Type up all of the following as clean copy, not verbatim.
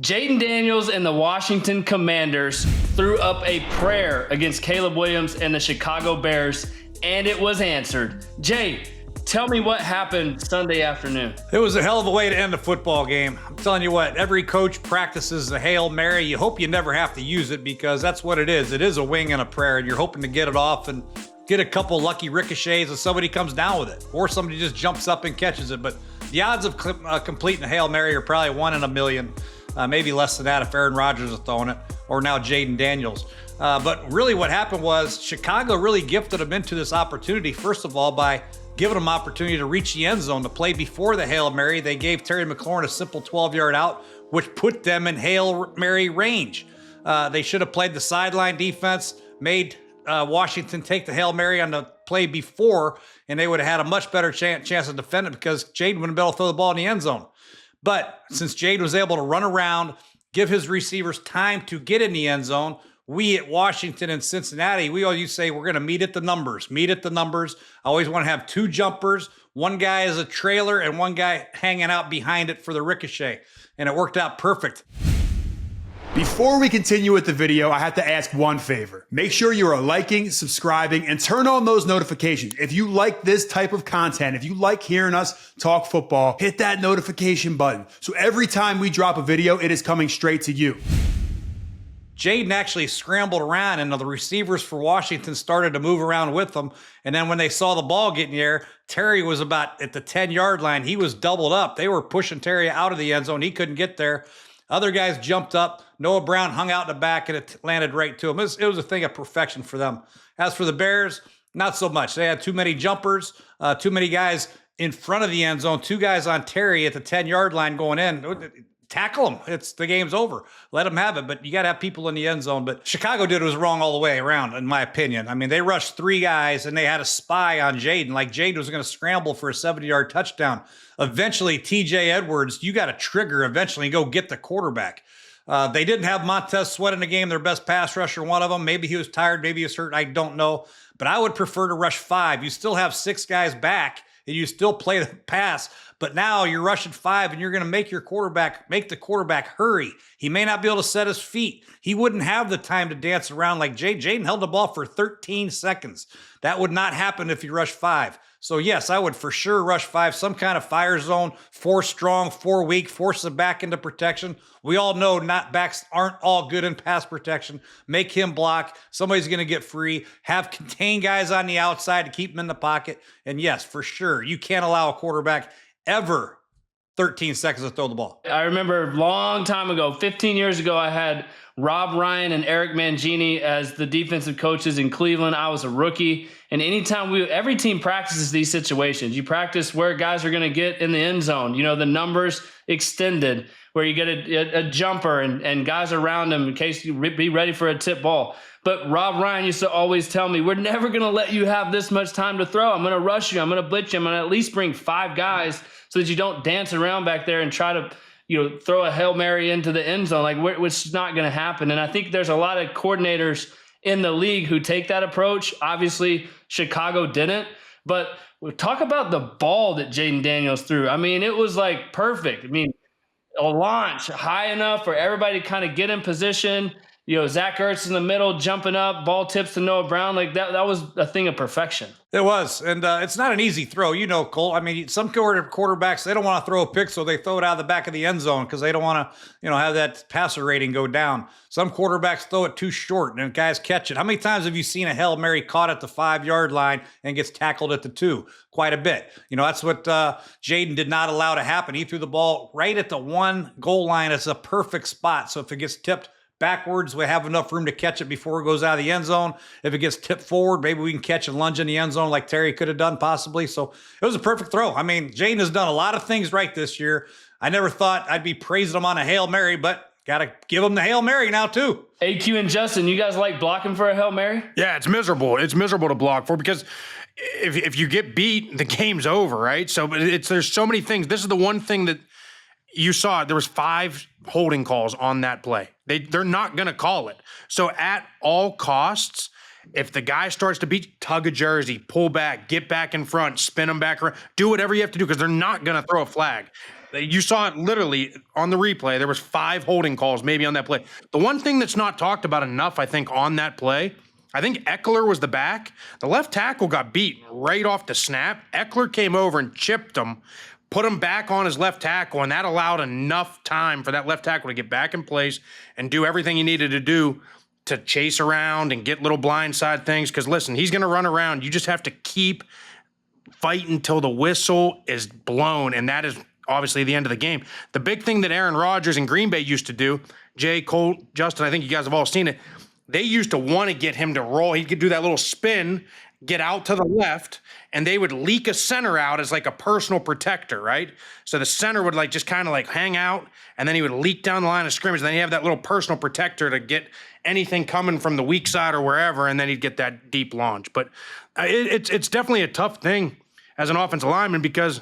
Jayden Daniels and the Washington Commanders threw up a prayer against Caleb Williams and the Chicago Bears, and it was answered. Jay, tell me what happened Sunday afternoon. It was a hell of a way to end a football game. I'm telling you what, every coach practices the Hail Mary. You hope you never have to use it because that's what it is. It is a wing and a prayer, and you're hoping to get it off and get a couple lucky ricochets and somebody comes down with it, or somebody just jumps up and catches it. But the odds of completing a Hail Mary are probably 1 in a million. Maybe less than that if Aaron Rodgers is throwing it, or now Jayden Daniels. But really what happened was Chicago really gifted them into this opportunity, first of all, by giving them opportunity to reach the end zone to play before the Hail Mary. They gave Terry McLaurin a simple 12-yard out, which put them in Hail Mary range. They should have played the sideline defense, made Washington take the Hail Mary on the play before, and they would have had a much better chance of defending it because Jayden wouldn't be able to throw the ball in the end zone. But since Jayden was able to run around, give his receivers time to get in the end zone, we at Washington and Cincinnati, we always say we're going to meet at the numbers. I always want to have 2 jumpers, one guy as a trailer and one guy hanging out behind it for the ricochet. And it worked out perfect. Before we continue with the video, I have to ask one favor. Make sure you are liking, subscribing, and turn on those notifications. If you like this type of content, if you like hearing us talk football, hit that notification button. So every time we drop a video, it is coming straight to you. Jayden actually scrambled around, and the receivers for Washington started to move around with him. And then when they saw the ball get in the air, Terry was about at the 10-yard line. He was doubled up. They were pushing Terry out of the end zone. He couldn't get there. Other guys jumped up. Noah Brown hung out in the back, and it landed right to him. It was a thing of perfection for them. As for the Bears, not so much. They had too many jumpers, too many guys in front of the end zone, 2 guys on Terry at the 10-yard line going in. Tackle them. The game's over. Let them have it, but you got to have people in the end zone. But Chicago did was wrong all the way around, in my opinion. I mean, they rushed 3 guys, and they had a spy on Jayden. Like Jayden was going to scramble for a 70-yard touchdown. Eventually, TJ Edwards, you got to trigger eventually and go get the quarterback. They didn't have Montez Sweat in the game, their best pass rusher, one of them. Maybe he was tired, maybe he was hurt, I don't know. But I would prefer to rush 5. You still have 6 guys back, and you still play the pass. But now you're rushing 5, and you're going to make the quarterback hurry. He may not be able to set his feet. He wouldn't have the time to dance around like Jayden. Jayden held the ball for 13 seconds. That would not happen if you rush 5. So yes, I would for sure rush 5, some kind of fire zone, 4 strong, 4 weak, force them back into protection. We all know not backs aren't all good in pass protection. Make him block. Somebody's going to get free. Have contain guys on the outside to keep them in the pocket. And yes, for sure, you can't allow a quarterback ever 13 seconds to throw the ball. I remember a long time ago, 15 years ago, I had Rob Ryan and Eric Mangini as the defensive coaches in Cleveland. I was a rookie. And anytime every team practices these situations. You practice where guys are going to get in the end zone. You know, the numbers extended, where you get a jumper and guys around him in case you be ready for a tip ball. But Rob Ryan used to always tell me, we're never going to let you have this much time to throw. I'm going to rush you. I'm going to blitz you. I'm going to at least bring 5 guys so that you don't dance around back there and try to, throw a Hail Mary into the end zone, which is not going to happen. And I think there's a lot of coordinators in the league who take that approach. Obviously, Chicago didn't. But talk about the ball that Jayden Daniels threw. I mean, it was like perfect. I mean, a launch high enough for everybody to kind of get in position. Zach Ertz in the middle, jumping up, ball tips to Noah Brown. That was a thing of perfection. It was, and it's not an easy throw. Colt. I mean, some quarterbacks, they don't want to throw a pick, so they throw it out of the back of the end zone because they don't want to, have that passer rating go down. Some quarterbacks throw it too short, and guys catch it. How many times have you seen a Hail Mary caught at the 5-yard line and gets tackled at the 2? Quite a bit. That's what Jayden did not allow to happen. He threw the ball right at the 1 goal line. It's a perfect spot, so if it gets tipped backwards, we have enough room to catch it before it goes out of the end zone. If it gets tipped forward, maybe we can catch and lunge in the end zone like Terry could have done possibly. So it was a perfect throw. I mean, Jayden has done a lot of things right this year. I never thought I'd be praising him on a Hail Mary, but got to give him the Hail Mary now too. AQ and Justin, you guys like blocking for a Hail Mary? Yeah, it's miserable. It's miserable to block for because if you get beat, the game's over, right? So there's so many things. This is the one thing that you saw. There was 5 holding calls on that play. They're not going to call it. So at all costs, if the guy starts to beat, tug a jersey, pull back, get back in front, spin them back around, do whatever you have to do because they're not going to throw a flag. You saw it literally on the replay. There was 5 holding calls maybe on that play. The one thing that's not talked about enough, I think, on that play, I think Eckler was the back. The left tackle got beat right off the snap. Eckler came over and chipped him, put him back on his left tackle, and that allowed enough time for that left tackle to get back in place and do everything he needed to do to chase around and get little blindside things. Because, listen, he's going to run around. You just have to keep fighting until the whistle is blown, and that is obviously the end of the game. The big thing that Aaron Rodgers in Green Bay used to do, Jay, Colt, Justin, I think you guys have all seen it, they used to want to get him to roll. He could do that little spin, get out to the left, and they would leak a center out as like a personal protector, right? So the center would like just kind of like hang out, and then he would leak down the line of scrimmage. And then you have that little personal protector to get anything coming from the weak side or wherever, and then he'd get that deep launch. But it's definitely a tough thing as an offensive lineman because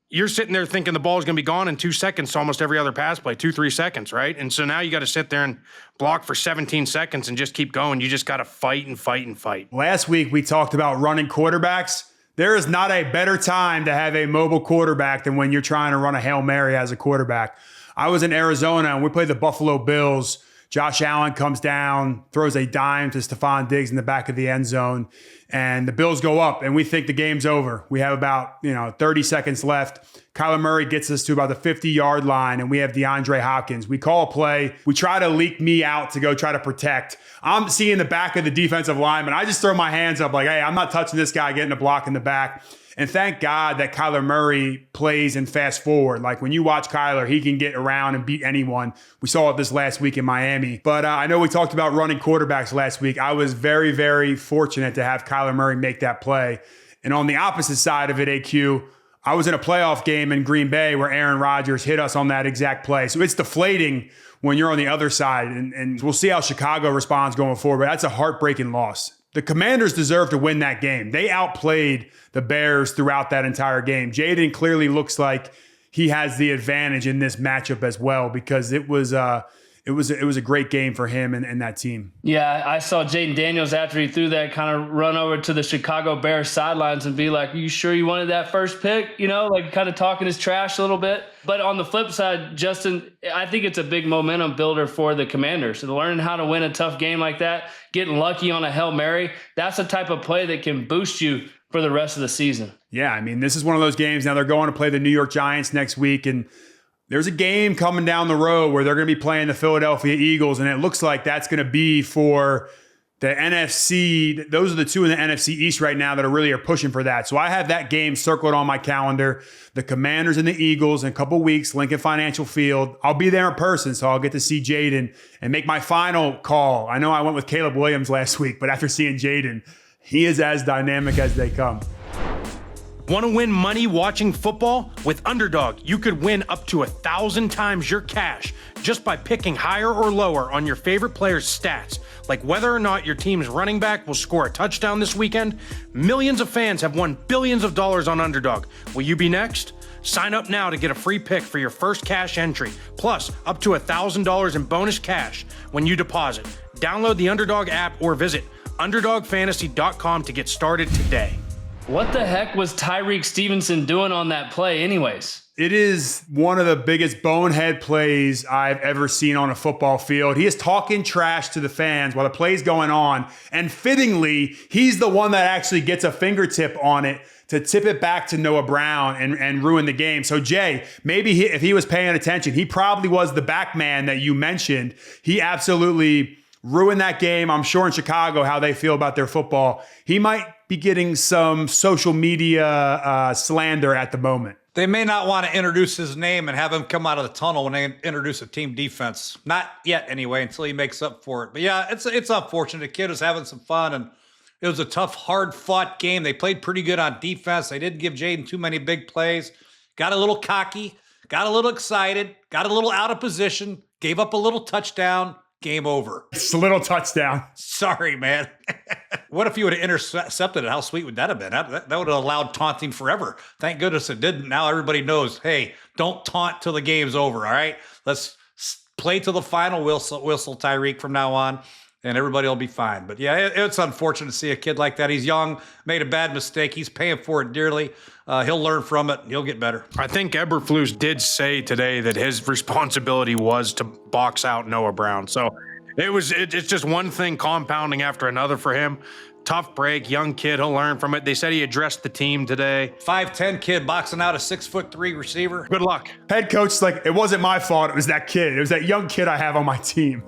you're sitting there thinking the ball is going to be gone in 2 seconds to almost every other pass play, 2-3 seconds, right? And so now you got to sit there and block for 17 seconds and just keep going. You just got to fight and fight and fight. Last week, we talked about running quarterbacks. There is not a better time to have a mobile quarterback than when you're trying to run a Hail Mary as a quarterback. I was in Arizona, and we played the Buffalo Bills. Josh Allen comes down, throws a dime to Stephon Diggs in the back of the end zone, and the Bills go up, and we think the game's over. We have about 30 seconds left. Kyler Murray gets us to about the 50-yard line, and we have DeAndre Hopkins. We call a play. We try to leak me out to go try to protect. I'm seeing the back of the defensive lineman. I just throw my hands up like, hey, I'm not touching this guy, getting a block in the back. And thank God that Kyler Murray plays and fast forward. Like when you watch Kyler, he can get around and beat anyone. We saw it this last week in Miami. But I know we talked about running quarterbacks last week. I was very, very fortunate to have Kyler Murray make that play. And on the opposite side of it, AQ, I was in a playoff game in Green Bay where Aaron Rodgers hit us on that exact play. So it's deflating when you're on the other side. And we'll see how Chicago responds going forward. But that's a heartbreaking loss. The Commanders deserve to win that game. They outplayed the Bears throughout that entire game. Jayden clearly looks like he has the advantage in this matchup as well because it was a great game for him and that team. Yeah, I saw Jayden Daniels after he threw that kind of run over to the Chicago Bears sidelines and be like, "Are you sure you wanted that first pick?" Like kind of talking his trash a little bit. But on the flip side, Justin, I think it's a big momentum builder for the Commanders. So learning how to win a tough game like that, getting lucky on a Hail Mary, that's the type of play that can boost you for the rest of the season. Yeah, I mean, this is one of those games. Now they're going to play the New York Giants next week, and there's a game coming down the road where they're going to be playing the Philadelphia Eagles, and it looks like that's going to be for the NFC. Those are the two in the NFC East right now that are pushing for that. So I have that game circled on my calendar. The Commanders and the Eagles in a couple weeks, Lincoln Financial Field. I'll be there in person, so I'll get to see Jayden and make my final call. I know I went with Caleb Williams last week, but after seeing Jayden, he is as dynamic as they come. Want to win money watching football? With Underdog, you could win up to 1,000 times your cash just by picking higher or lower on your favorite player's stats, like whether or not your team's running back will score a touchdown this weekend. Millions of fans have won billions of dollars on Underdog. Will you be next? Sign up now to get a free pick for your first cash entry, plus up to $1,000 in bonus cash when you deposit. Download the Underdog app or visit UnderdogFantasy.com to get started today. What the heck was Tyreek Stevenson doing on that play anyways? It is one of the biggest bonehead plays I've ever seen on a football field. He is talking trash to the fans while the play's going on. And fittingly, he's the one that actually gets a fingertip on it to tip it back to Noah Brown and ruin the game. So Jay, maybe if he was paying attention, he probably was the back man that you mentioned. He absolutely ruined that game. I'm sure in Chicago how they feel about their football. He might be getting some social media slander at the moment. They may not want to introduce his name and have him come out of the tunnel when they introduce a team defense. Not yet, anyway, until he makes up for it. But yeah, it's unfortunate. The kid was having some fun, and it was a tough, hard-fought game. They played pretty good on defense. They didn't give Jayden too many big plays. Got a little cocky, got a little excited, got a little out of position, gave up a little touchdown. Game over. It's a little touchdown. Sorry, man. What if you would have intercepted it? How sweet would that have been? That would have allowed taunting forever. Thank goodness it didn't. Now everybody knows, hey, don't taunt till the game's over, all right? Let's play till the final whistle Tyreek from now on. and everybody will be fine. But yeah, it's unfortunate to see a kid like that. He's young, made a bad mistake. He's paying for it dearly. He'll learn from it. He'll get better. I think Eberflus did say today that his responsibility was to box out Noah Brown. So it's just one thing compounding after another for him. Tough break, young kid, he'll learn from it. They said he addressed the team today. 5'10" kid boxing out a 6'3" receiver. Good luck. Head coach, like, it wasn't my fault. It was that kid. It was that young kid I have on my team.